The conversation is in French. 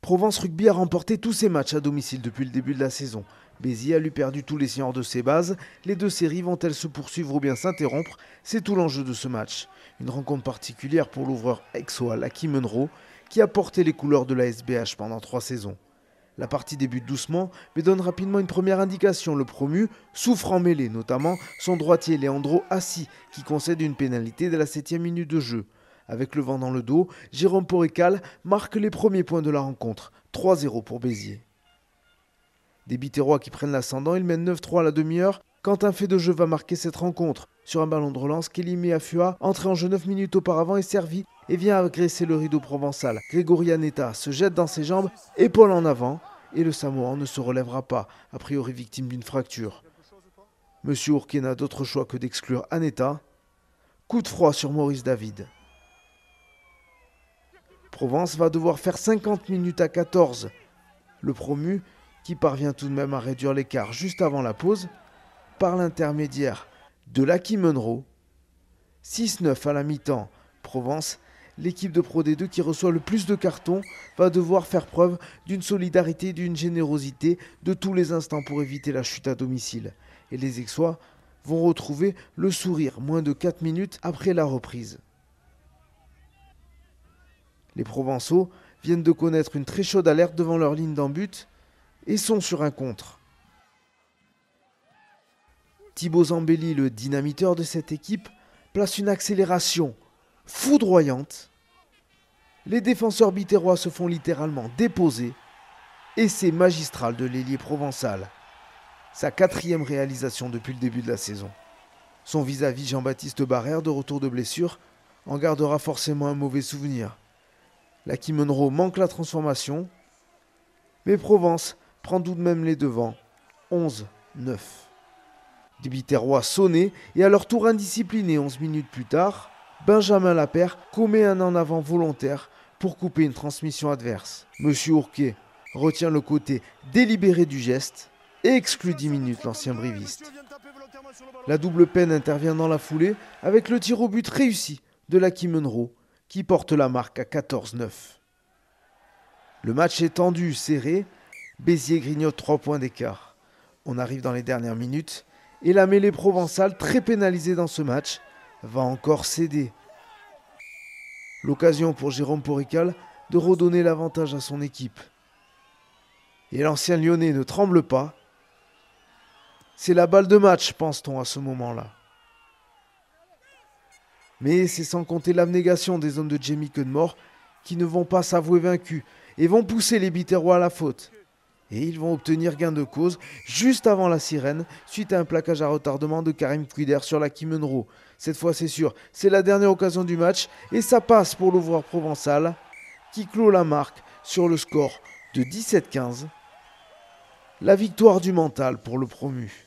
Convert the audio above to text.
Provence Rugby a remporté tous ses matchs à domicile depuis le début de la saison. Béziers a lui perdu tous les signants de ses bases. Les deux séries vont-elles se poursuivre ou bien s'interrompre? C'est tout l'enjeu de ce match. Une rencontre particulière pour l'ouvreur aixois Lucky Munro, qui a porté les couleurs de la SBH pendant 3 saisons. La partie débute doucement, mais donne rapidement une première indication. Le promu souffre en mêlée, notamment son droitier Leandro Assi, qui concède une pénalité dès la 7e minute de jeu. Avec le vent dans le dos, Jérôme Porrecal marque les premiers points de la rencontre, 3-0 pour Béziers. Des Biterrois qui prennent l'ascendant, ils mènent 9-3 à la demi-heure quand un fait de jeu va marquer cette rencontre. Sur un ballon de relance, Kelly Meafua, entré en jeu 9 minutes auparavant, est servi et vient agresser le rideau provençal. Grégory Annetta se jette dans ses jambes, épaule en avant, et le Samoan ne se relèvera pas, a priori victime d'une fracture. Monsieur Ourquet n'a d'autre choix que d'exclure Annetta. Coup de froid sur Maurice David. Provence va devoir faire 50 minutes à 14. Le promu, qui parvient tout de même à réduire l'écart juste avant la pause, par l'intermédiaire de Lucky Munro. 6-9 à la mi-temps. Provence, l'équipe de Pro D2 qui reçoit le plus de cartons, va devoir faire preuve d'une solidarité et d'une générosité de tous les instants pour éviter la chute à domicile. Et les Aixois vont retrouver le sourire moins de 4 minutes après la reprise. Les Provençaux viennent de connaître une très chaude alerte devant leur ligne d'en but et sont sur un contre. Thibaut Zambelli, le dynamiteur de cette équipe, place une accélération foudroyante. Les défenseurs biterrois se font littéralement déposer et c'est magistral de l'ailier provençal. Sa 4e réalisation depuis le début de la saison. Son vis-à-vis Jean-Baptiste Barrère, de retour de blessure, en gardera forcément un mauvais souvenir. Lucky Munro manque la transformation, mais Provence prend tout de même les devants, 11-9. Des Biterrois sonnés et à leur tour indisciplinés 11 minutes plus tard, Benjamin Lapère commet un en avant volontaire pour couper une transmission adverse. Monsieur Ourquet retient le côté délibéré du geste et exclut 10 minutes l'ancien briviste. La double peine intervient dans la foulée avec le tir au but réussi de Lucky Munro qui porte la marque à 14-9. Le match est tendu, serré. Béziers grignote 3 points d'écart. On arrive dans les dernières minutes et la mêlée provençale, très pénalisée dans ce match, va encore céder. L'occasion pour Jérôme Porrecal de redonner l'avantage à son équipe. Et l'ancien Lyonnais ne tremble pas. C'est la balle de match, pense-t-on à ce moment-là. Mais c'est sans compter l'abnégation des hommes de Jamie Cudmore qui ne vont pas s'avouer vaincus et vont pousser les Biterrois à la faute. Et ils vont obtenir gain de cause juste avant la sirène suite à un plaquage à retardement de Karim Kouider sur Lucky Munro. Cette fois c'est sûr, c'est la dernière occasion du match et ça passe pour l'ouvreur provençal qui clôt la marque sur le score de 17-15. La victoire du mental pour le promu.